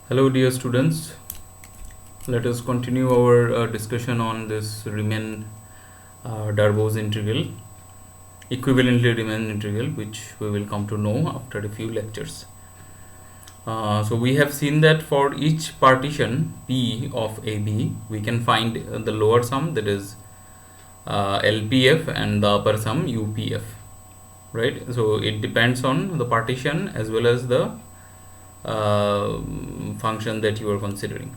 Hello dear students, let us continue our discussion on this Riemann-Darboux integral, equivalently Riemann integral, which we will come to know after a few lectures. So we have seen that for each partition P of AB, we can find the lower sum, that is LPF, and the upper sum UPF, right? So it depends on the partition as well as the function that you are considering.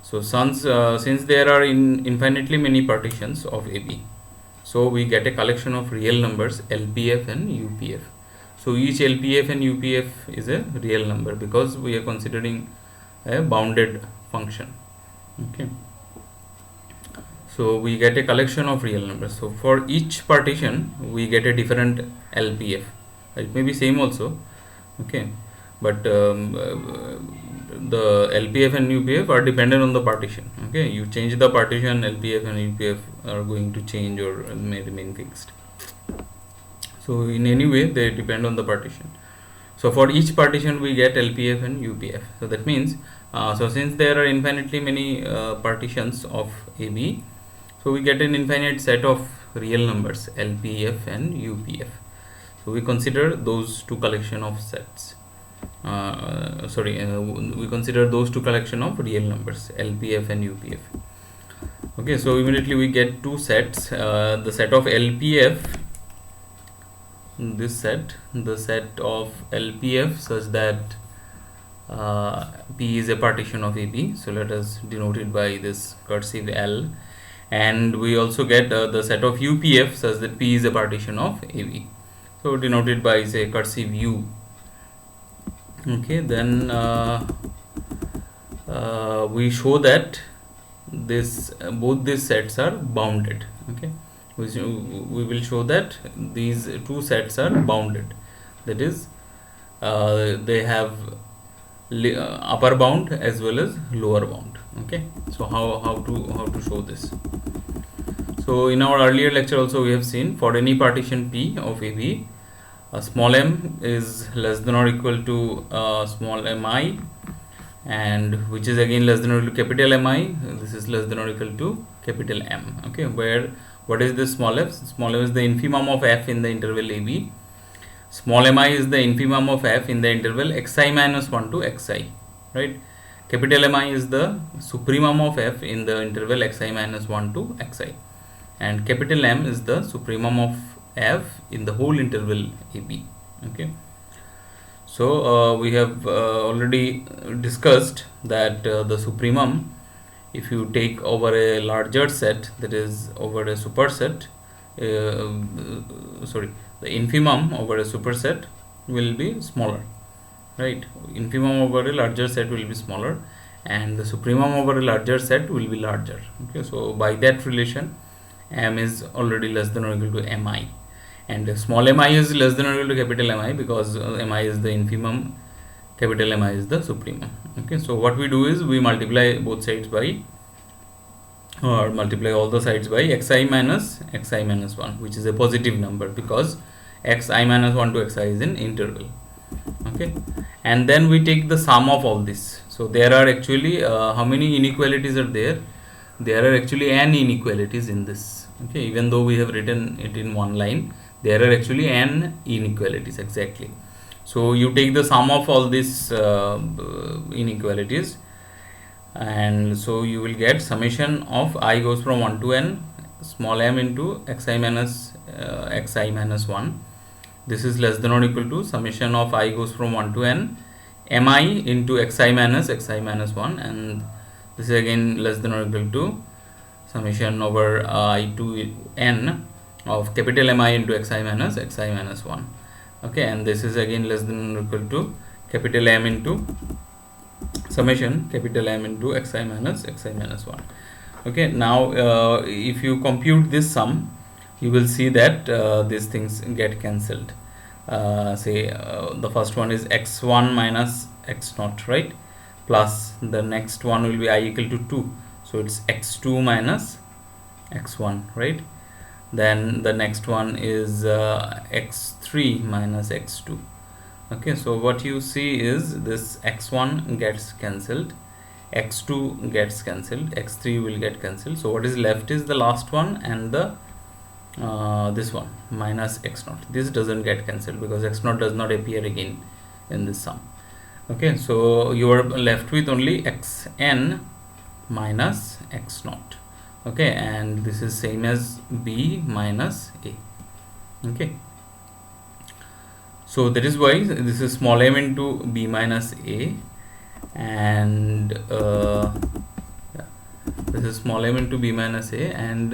So since there are infinitely many partitions of AB, so we get a collection of real numbers LPF and UPF. So each LPF and UPF is a real number because we are considering a bounded function. Okay. So we get a collection of real numbers. So for each partition we get a different LPF. It may be same also. Okay. But the LPF and UPF are dependent on the partition. Okay, you change the partition, LPF and UPF are going to change or may remain fixed. So in any way they depend on the partition. So for each partition we get LPF and UPF. So that means so since there are infinitely many partitions of AB, so we get an infinite set of real numbers LPF and UPF. So we consider those two collection of sets. We consider those two collection of real numbers LPF and UPF. Okay, so immediately we get two sets. The set of LPF, this set, the set of LPF such that P is a partition of AB, so let us denote it by this cursive L, and we also get the set of UPF such that P is a partition of AB, so denoted by say cursive U. Okay, then we show that this both these sets are bounded. Okay, we will show that these two sets are bounded, that is they have upper bound as well as lower bound. Okay, so how to show this? So in our earlier lecture also we have seen for any partition P of AB, small m is less than or equal to small mi, and which is again less than or equal to capital Mi. This is less than or equal to capital M. Okay, where what is this small f? Small m is the infimum of f in the interval AB. Small mi is the infimum of f in the interval xi minus 1 to xi, right? Capital Mi is the supremum of f in the interval xi minus 1 to xi, and capital M is the supremum of f in the whole interval AB. Okay, so we have already discussed that the supremum, if you take over a larger set, that is over a superset, the infimum over a superset will be smaller, right? Infimum over a larger set will be smaller and the supremum over a larger set will be larger. Okay, so by that relation M is already less than or equal to Mi, and small mi is less than or equal to capital Mi because Mi is the infimum, capital Mi is the supremum. Okay, so what we do is we multiply both sides by, or multiply all the sides by xi minus 1, which is a positive number because xi minus 1 to xi is an interval. Okay, and then we take the sum of all this. So there are actually how many inequalities are there? There are actually n inequalities in this. Okay, even though we have written it in one line, there are actually n inequalities exactly. So you take the sum of all these inequalities, and so you will get summation of I goes from 1 to n small m into xi minus 1. This is less than or equal to summation of I goes from 1 to n mi into xi minus 1, and this is again less than or equal to summation over I to n of capital Mi into xi minus 1. Okay, and this is again less than or equal to capital M into summation capital M into xi minus 1. Okay, now if you compute this sum, you will see that these things get cancelled. The first one is x1 minus x0, right? Plus the next one will be I equal to 2, so it's x2 minus x1, right? Then the next one is x3 minus x2, Okay, so what you see is this x1 gets cancelled, x2 gets cancelled, x3 will get cancelled. So what is left is the last one and the this one minus x0. This doesn't get cancelled because x0 does not appear again in this sum. Okay, so you are left with only xn minus x0. Okay, and this is same as b minus a. Okay, so that is why this is small m into b minus a, and yeah, this is small m into b minus a, and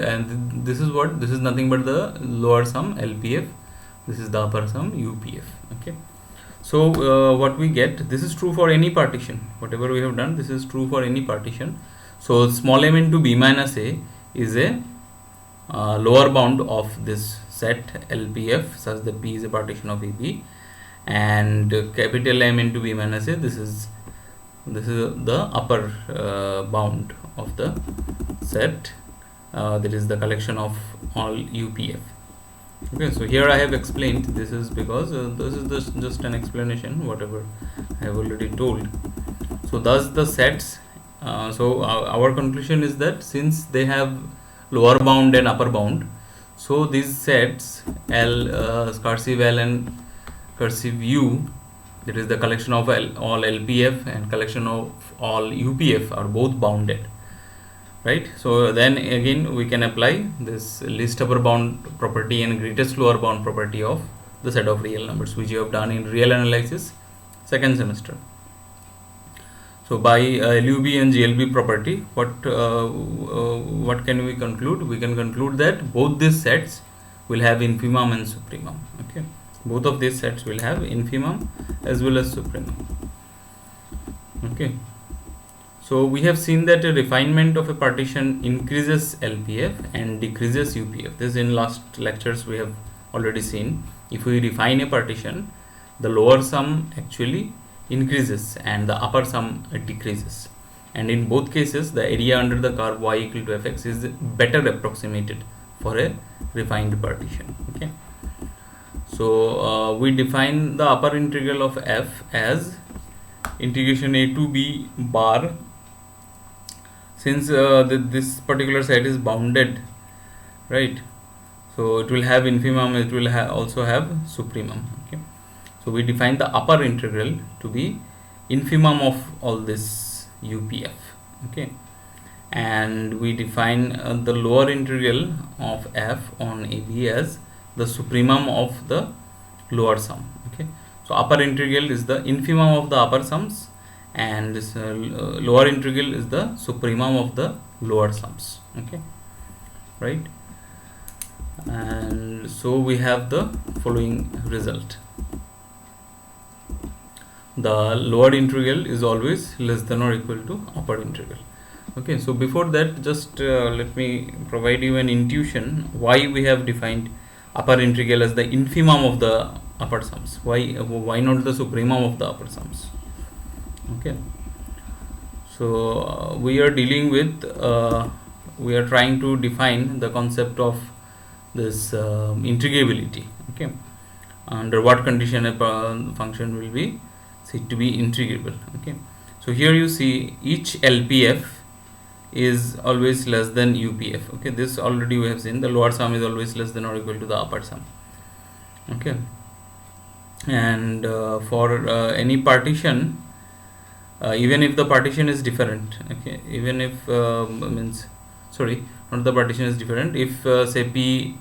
this is what, this is nothing but the lower sum LPF, this is the upper sum UPF. Okay, so what we get, this is true for any partition, whatever we have done, this is true for any partition. So small m into b minus a is a lower bound of this set LPF such that P is a partition of AB, and capital M into B minus A, this is the upper bound of the set, that is the collection of all UPF. Okay, so here I have explained, this is because this is just an explanation whatever I have already told. So thus the sets, so our conclusion is that since they have lower bound and upper bound, so these sets L, cursive L and cursive U, that is the collection of all LPF and collection of all UPF, are both bounded, right? So then again we can apply this least upper bound property and greatest lower bound property of the set of real numbers, which you have done in real analysis second semester. So by LUB and GLB property, what can we conclude? We can conclude that both these sets will have infimum and supremum. Okay, both of these sets will have infimum as well as supremum. Okay, so we have seen that a refinement of a partition increases LPF and decreases UPF. This in last lectures we have already seen. If we refine a partition, the lower sum actually increases and the upper sum decreases, and in both cases the area under the curve y equal to fx is better approximated for a refined partition. Okay, so we define the upper integral of f as integration a to b bar, since this particular set is bounded, right? So it will have infimum, it will also have supremum. Okay, so we define the upper integral to be infimum of all this UPF. Okay, and we define the lower integral of f on AB as the supremum of the lower sum. Okay, so upper integral is the infimum of the upper sums, and this lower integral is the supremum of the lower sums. Okay, right? And so we have the following result: the lower integral is always less than or equal to upper integral. Okay, so before that, just let me provide you an intuition why we have defined upper integral as the infimum of the upper sums. Why not the supremum of the upper sums? Okay, so we are dealing with we are trying to define the concept of this integrability. Okay, under what condition a function will be said to be integrable. Okay, so here you see each LPF is always less than UPF. Okay, this already we have seen, the lower sum is always less than or equal to the upper sum. Okay, and for any partition, even if the partition is different, okay, even if means sorry, not the partition is different, if say P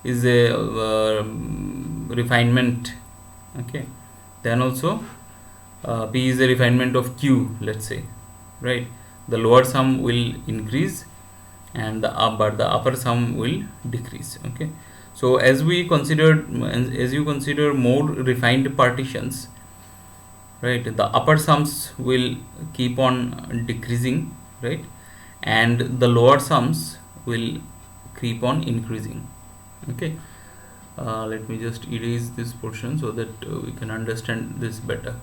is a refinement, okay, then also P is a refinement of Q, let's say, right? The lower sum will increase and the upper sum will decrease. Okay, so as you consider more refined partitions, right, the upper sums will keep on decreasing, right, and the lower sums will keep on increasing. Okay, let me just erase this portion so that we can understand this better.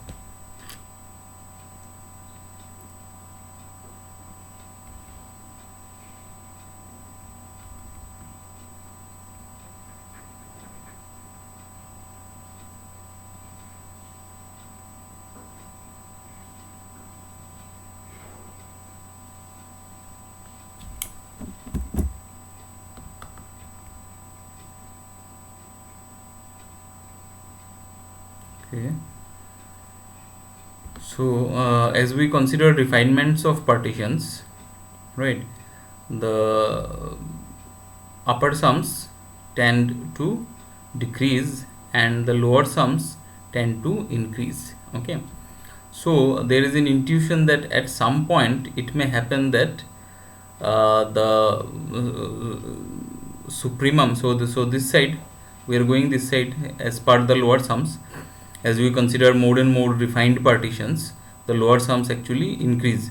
Okay. So as we consider refinements of partitions, right, the upper sums tend to decrease and the lower sums tend to increase. Okay, so there is an intuition that at some point it may happen that the supremum, so this side, we are going this side as per the lower sums. As we consider more and more refined partitions, the lower sums actually increase,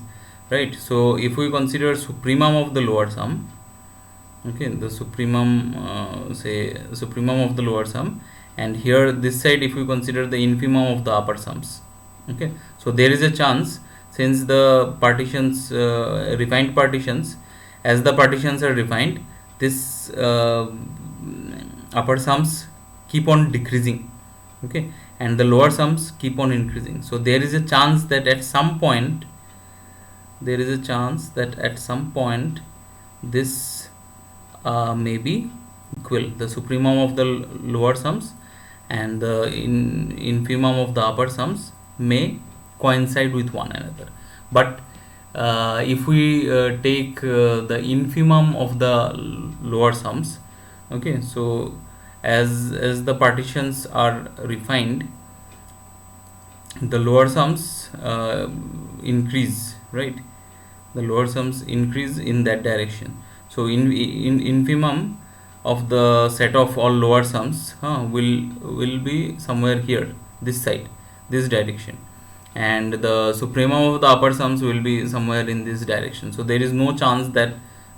right? So if we consider supremum of the lower sum, okay, the supremum, say supremum of the lower sum, and here this side if we consider the infimum of the upper sums, okay, so there is a chance, since the partitions, refined partitions, as the partitions are refined, this upper sums keep on decreasing, okay, and the lower sums keep on increasing. So there is a chance that at some point, this may be equal, the supremum of the lower sums and the infimum of the upper sums may coincide with one another. But if we take the infimum of the lower sums, okay, so as the partitions are refined, the lower sums increase, right? The lower sums increase in that direction. So in infimum of the set of all lower sums will be somewhere here, this side, this direction, and the supremum of the upper sums will be somewhere in this direction. So there is no chance that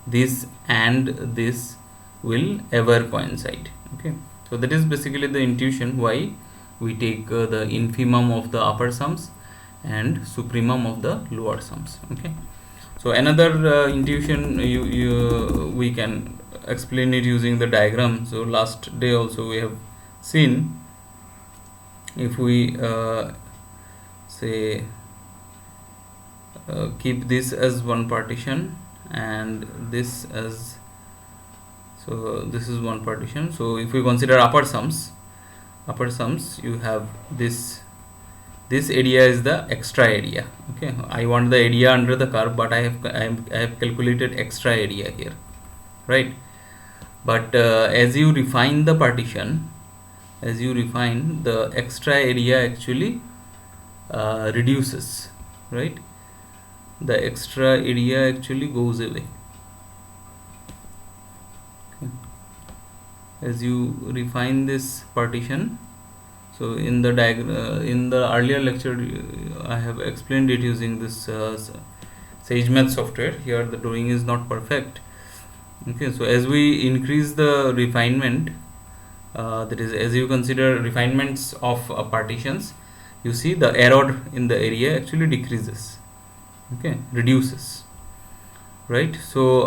this and this will ever coincide. Okay, so that is basically the intuition why we take the infimum of the upper sums and supremum of the lower sums. Okay, so another intuition, we can explain it using the diagram. So last day also we have seen, if we say keep this as one partition and this as, so this is one partition. So if we consider upper sums, you have this area is the extra area. Okay, I want the area under the curve, but I have calculated extra area here, right? But as you refine the partition, the extra area actually reduces, right? The extra area actually goes away. Okay. As you refine this partition, so in the diagram, in the earlier lecture, I have explained it using this SageMath software. Here the drawing is not perfect. Okay, so as we increase the refinement, that is, as you consider refinements of partitions, you see the error in the area actually decreases. Okay, reduces, right? So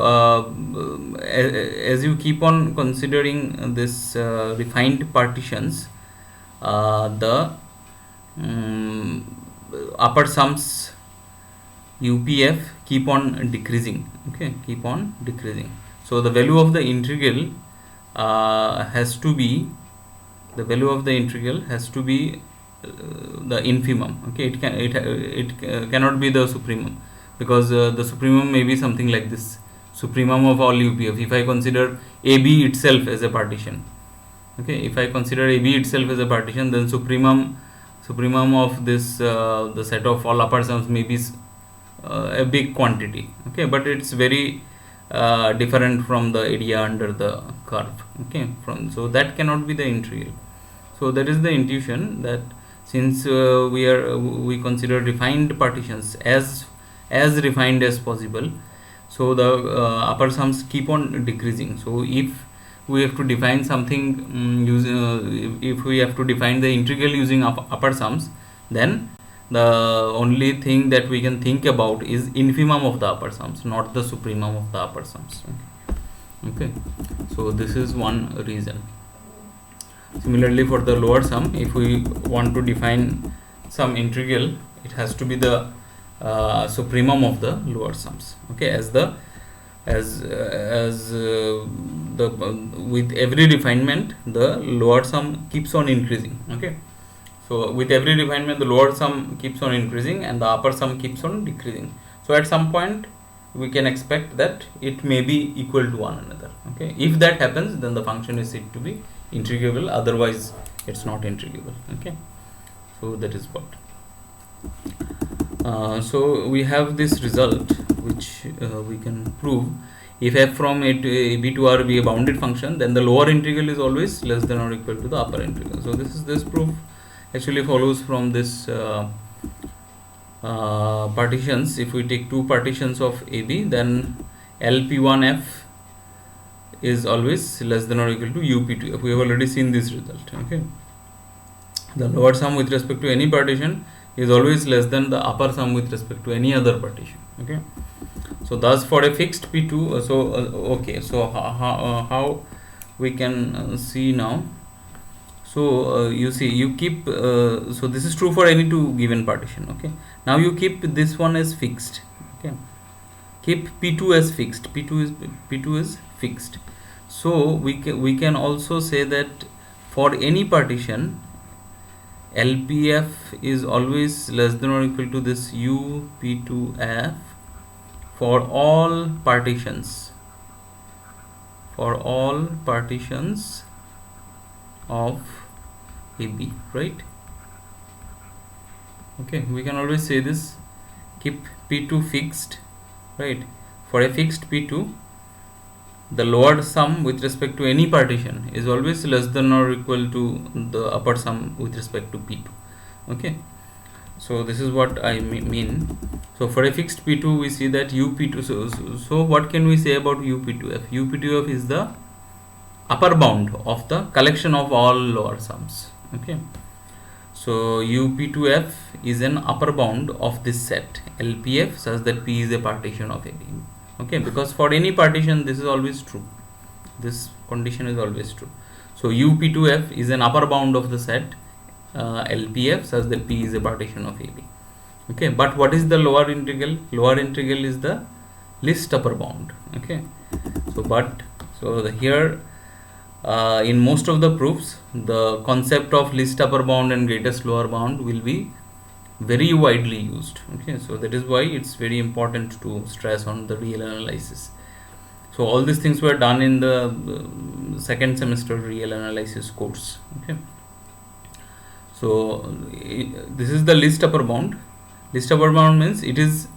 as you keep on considering this refined partitions, the upper sums UPF keep on decreasing. Okay, keep on decreasing. So the value of the integral has to be the infimum. Okay, it cannot be the supremum, because the supremum may be something like this, supremum of all UPF. If I consider AB itself as a partition, okay, if I consider AB itself as a partition, then supremum of this the set of all upper sums may be a big quantity. Okay, but it's very different from the area under the curve. Okay, so that cannot be the integral. So that is the intuition, that since we consider refined partitions as refined as possible, so the upper sums keep on decreasing. So if we have to define something if we have to define the integral using upper sums, then the only thing that we can think about is infimum of the upper sums, not the supremum of the upper sums. Okay, so this is one reason. Similarly, for the lower sum, if we want to define some integral, it has to be the supremum of the lower sums. Okay, with every refinement, the lower sum keeps on increasing. Okay, So with every refinement, the lower sum keeps on increasing and the upper sum keeps on decreasing. So at some point we can expect that it may be equal to one another. Okay, if that happens, then the function is said to be integrable, otherwise it's not integrable. Okay, so that is what. So we have this result which we can prove. If f from a to b to r be a bounded function, then the lower integral is always less than or equal to the upper integral. So this proof actually follows from this partitions. If we take two partitions of AB, then LP1F is always less than or equal to UP2F. We have already seen this result. Okay, the lower sum with respect to any partition is always less than the upper sum with respect to any other partition. Okay, so thus for a fixed P2, okay, so how we can see now. So you see, you keep so this is true for any two given partition. Okay, now you keep this one as fixed. Okay, keep P2 as fixed. P2 is fixed. So we can also say that for any partition, LPF is always less than or equal to this UP2F for all partitions. For all partitions of AB, right? Okay, we can always say this, keep P2 fixed, right? For a fixed P2, the lower sum with respect to any partition is always less than or equal to the upper sum with respect to P2. Okay, so this is what I mean. So for a fixed P2, we see that UP2. So what can we say about UP2F? UP2F is the upper bound of the collection of all lower sums. Okay, so UP2F is an upper bound of this set LPF such that P is a partition of AB. Okay, because for any partition this is always true, this condition is always true. So UP2F is an upper bound of the set LPF such that P is a partition of AB. Okay, but what is the lower integral? Lower integral is the least upper bound. Okay, so here in most of the proofs, the concept of least upper bound and greatest lower bound will be very widely used. Okay, so that is why it's very important to stress on the real analysis. So all these things were done in the second semester real analysis course. Okay, so this is the least upper bound. Least upper bound means it is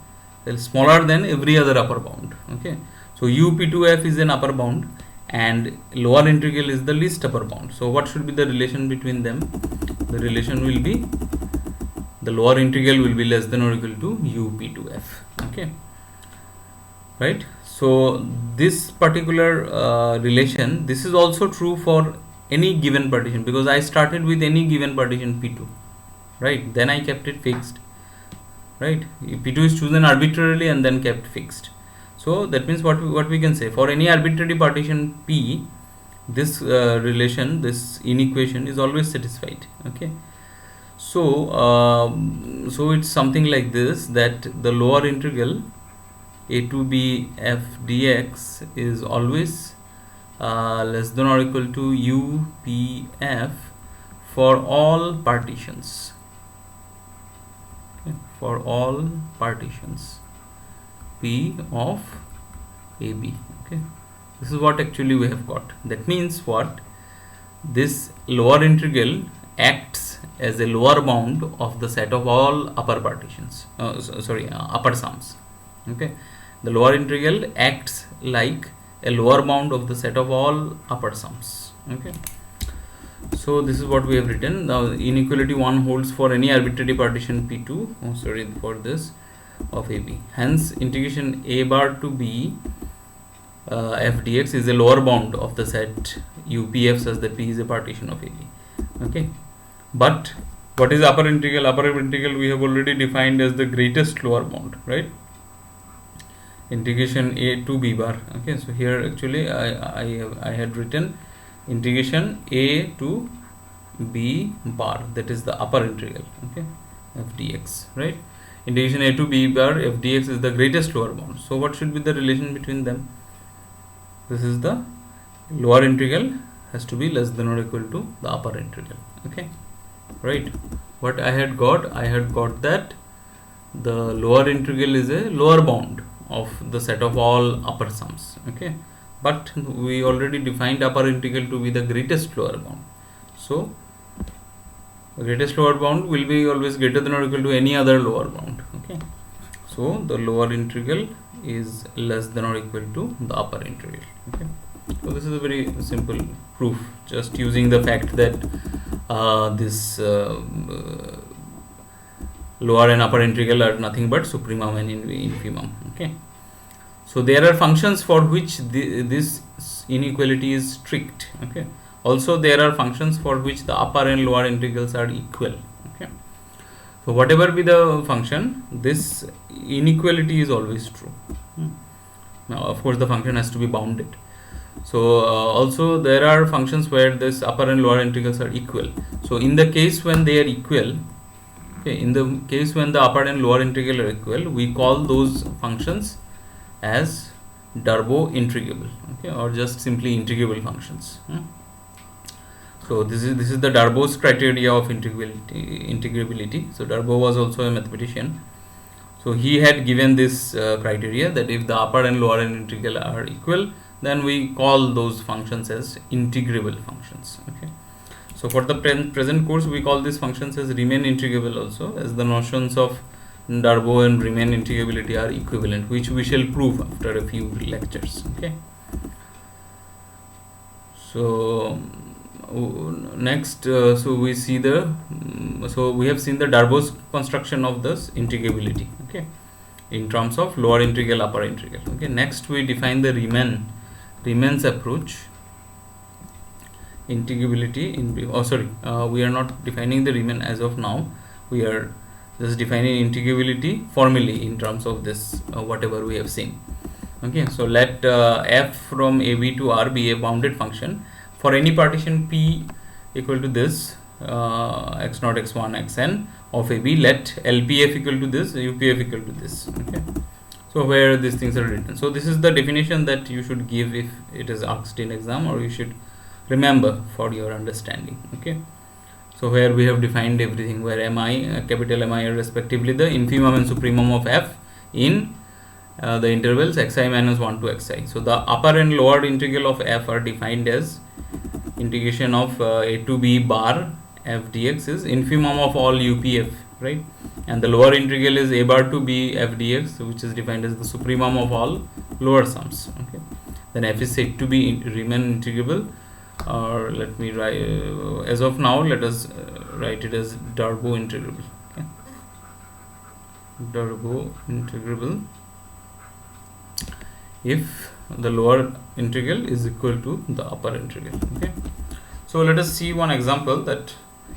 smaller than every other upper bound. Okay, so UP2F is an upper bound and lower integral is the least upper bound. So what should be the relation between them? The relation will be the lower integral will be less than or equal to UP2F. Okay, right? So this particular relation, this is also true for any given partition, because I started with any given partition P2, right? Then I kept it fixed, right? P2 is chosen arbitrarily and then kept fixed. So that means what we can say, for any arbitrary partition P, this relation, this inequation is always satisfied. Okay, so so it's something like this, that the lower integral a to b f dx is always less than or equal to UPF for all partitions. Okay, for all partitions P of AB. Okay, this is what actually we have got. That means what? This lower integral acts as a lower bound of the set of all upper partitions. Upper sums. Okay, the lower integral acts like a lower bound of the set of all upper sums. Okay, so this is what we have written. Now inequality 1 holds for any arbitrary partition P2. For this of AB. Hence integration a bar to b f dx is a lower bound of the set UPF such that P is a partition of AB. Okay, but what is upper integral? Upper integral we have already defined as the greatest lower bound, right? Integration a to b bar. Okay, so here actually I had written integration a to b bar, that is the upper integral. Okay, f dx, right? Integration a to b bar f dx is the greatest lower bound. So what should be the relation between them? This is the lower integral has to be less than or equal to the upper integral. Okay, right? What I had got that the lower integral is a lower bound of the set of all upper sums, okay? But we already defined upper integral to be the greatest lower bound, so greatest lower bound will be always greater than or equal to any other lower bound, okay? So the lower integral is less than or equal to the upper integral, okay? So this is a very simple proof, just using the fact that this lower and upper integral are nothing but supremum and infimum, okay? So there are functions for which this inequality is strict, okay? Also there are functions for which the upper and lower integrals are equal, okay? So whatever be the function, this inequality is always true. Now of course the function has to be bounded. So also there are functions where this upper and lower integrals are equal. So in the case when they are equal, okay, in the case when the upper and lower integral are equal, we call those functions as Darboux integrable, okay, or just simply integrable functions. So this is the Darboux's criteria of integrability. So Darboux was also a mathematician. So he had given this criteria that if the upper and lower integral are equal, then we call those functions as integrable functions, okay? So for the present course, we call these functions as Riemann integrable also, as the notions of Darboux and Riemann integrability are equivalent, which we shall prove after a few lectures, okay? So next, so we see so we have seen the Darboux's construction of this integrability, okay, in terms of lower integral, upper integral, okay? Next we define the Riemann's approach integrability in we are not defining the Riemann as of now. We are just defining integrability formally in terms of this whatever we have seen, okay? So let f from AB to R be a bounded function for any partition P equal to this x0, x1, xn of AB. Let LPF equal to this, UPF equal to this, okay? So where these things are written. So this is the definition that you should give if it is asked in exam, or you should remember for your understanding, okay? So where we have defined everything, where mi, capital Mi are respectively the infimum and supremum of f in the intervals xi minus 1 to xi. So the upper and lower integral of f are defined as integration of a to b bar f dx is infimum of all UPF, right? And the lower integral is a bar to b f dx, which is defined as the supremum of all lower sums, okay? Then f is said to be Riemann integrable, or let me write as of now, let us write it as Darboux integrable, okay? Darboux integrable if the lower integral is equal to the upper integral, okay? So let us see one example that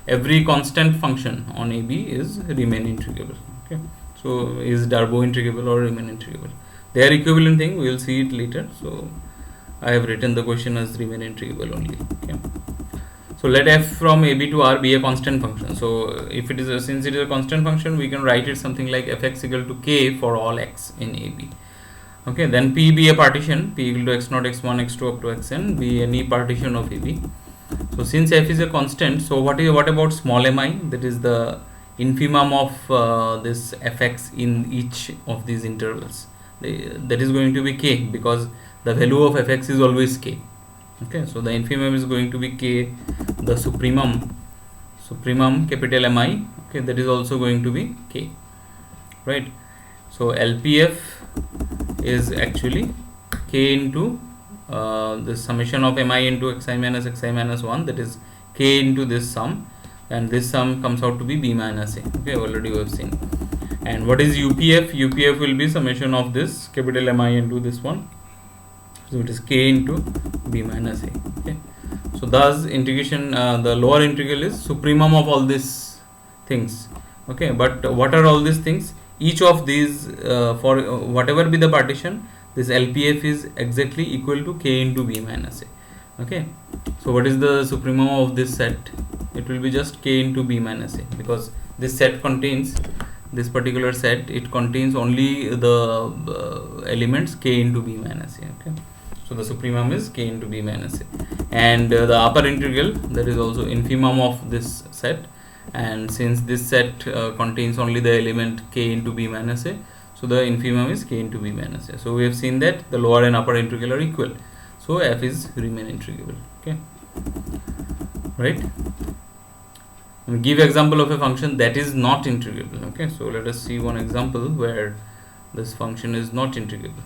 every constant function on AB is Riemann integrable, okay? So is Darboux integrable or Riemann integrable? They are equivalent thing, we will see it later. So I have written the question as Riemann integrable only, okay? So let f from AB to R be a constant function. So if it is since it is a constant function, we can write it something like fx equal to k for all x in AB, okay? Then P be a partition, P equal to x0, x1, x2 up to xn be any partition of AB. So since f is a constant, so what about small mi, that is the infimum of this fx in each of these intervals? That is going to be k, because the value of fx is always k, okay? So the infimum is going to be k, the supremum capital Mi, okay, that is also going to be k, right? So LPF is actually k into the summation of Mi into xi minus 1, that is k into this sum, and this sum comes out to be b minus a, okay? Already we have seen. And what is UPF? UPF will be summation of this capital Mi into this one, so it is k into b minus a, okay? So thus integration, the lower integral is supremum of all these things, okay? But what are all these things? Each of these for whatever be the partition, this LPF is exactly equal to k into b minus a, okay? So what is the supremum of this set? It will be just k into b minus a, because this set contains, this particular set, it contains only the elements k into b minus a, okay? So the supremum is k into b minus a, and the upper integral, that is also infimum of this set, and since this set contains only the element k into b minus a, so the infimum is k into b minus a. So we have seen that the lower and upper integral are equal, so f is remain integrable. Okay, right? And give example of a function that is not integrable. Okay, so let us see one example where this function is not integrable.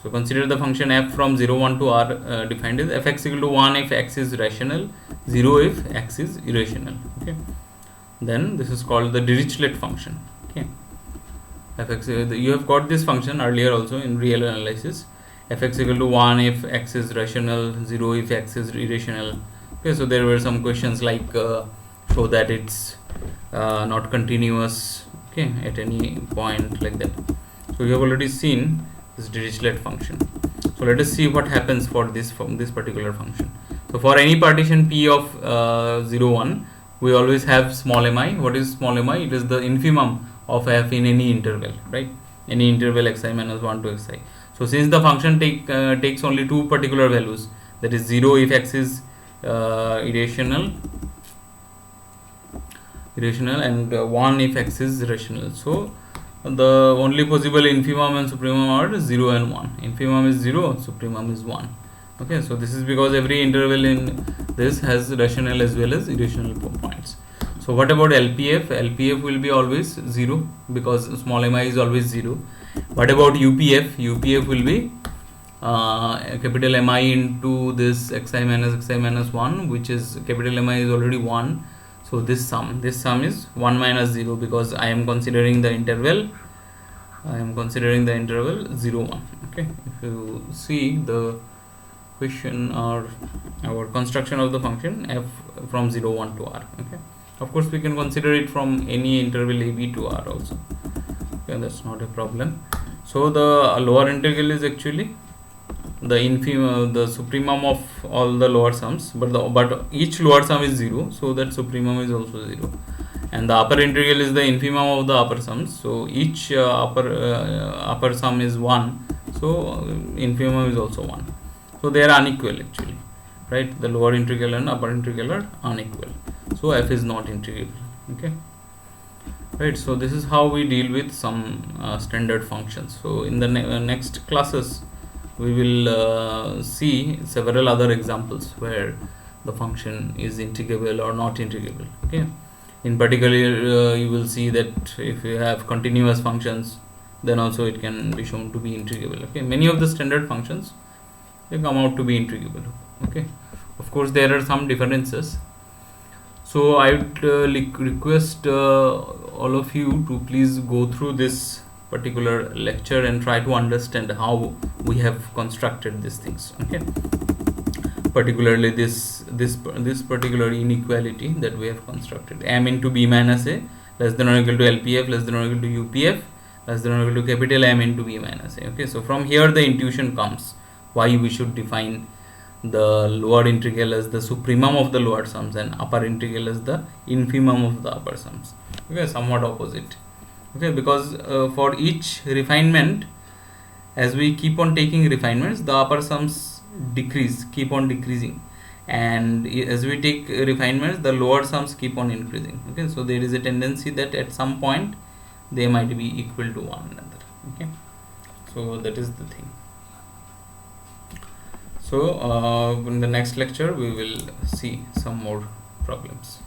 So consider the function f from 0 1 to r defined as fx equal to 1 if x is rational, 0 if x is irrational. Okay, then this is called the Dirichlet function. Okay, fx, you have got this function earlier also in real analysis. Fx equal to 1 if x is rational, 0 if x is irrational. Okay, so there were some questions like show that it's not continuous, okay, at any point, like that. So we have already seen this Dirichlet function. So let us see what happens for this particular function. So for any partition p of 0 1, we always have small mi. What is small mi? It is the infimum of f in any interval, right? Any interval xi minus 1 to xi. So since the function takes only two particular values, that is 0 if x is irrational, and 1 if x is rational. So the only possible infimum and supremum are 0 and 1. Infimum is 0, supremum is 1. Okay, so this is because every interval in this has rational as well as irrational points. So what about LPF? LPF will be always 0 because small mi is always 0. What about UPF? UPF will be capital Mi into this xi minus 1, which is capital Mi is already 1. So this sum is 1 minus 0 because I am considering the interval 0 1. Okay, if you see the question or our construction of the function f from 0 1 to r. Okay, of course we can consider it from any interval ab to r also. Okay, that's not a problem. So the lower integral is actually the supremum of all the lower sums, but each lower sum is 0, so that supremum is also 0, and the upper integral is the infimum of the upper sums, so each upper sum is 1, so infimum is also 1. So they are unequal actually, right? The lower integral and upper integral are unequal, so f is not integrable. Okay, right? So this is how we deal with some standard functions. So in the next classes we will see several other examples where the function is integrable or not integrable. Okay, in particular you will see that if you have continuous functions, then also it can be shown to be integrable. Okay, many of the standard functions, they come out to be integrable. Okay, of course there are some differences. So I would request all of you to please go through this particular lecture and try to understand how we have constructed these things. Okay, particularly this particular inequality that we have constructed, m into b minus a less than or equal to LPF less than or equal to UPF less than or equal to capital M into b minus a. Okay, so from here the intuition comes why we should define the lower integral as the supremum of the lower sums and upper integral as the infimum of the upper sums. Okay, somewhat opposite. Okay, because for each refinement, as we keep on taking refinements, the upper sums keep on decreasing, and as we take refinements, the lower sums keep on increasing. Okay, so there is a tendency that at some point they might be equal to one another. Okay, so that is the thing. So in the next lecture we will see some more problems.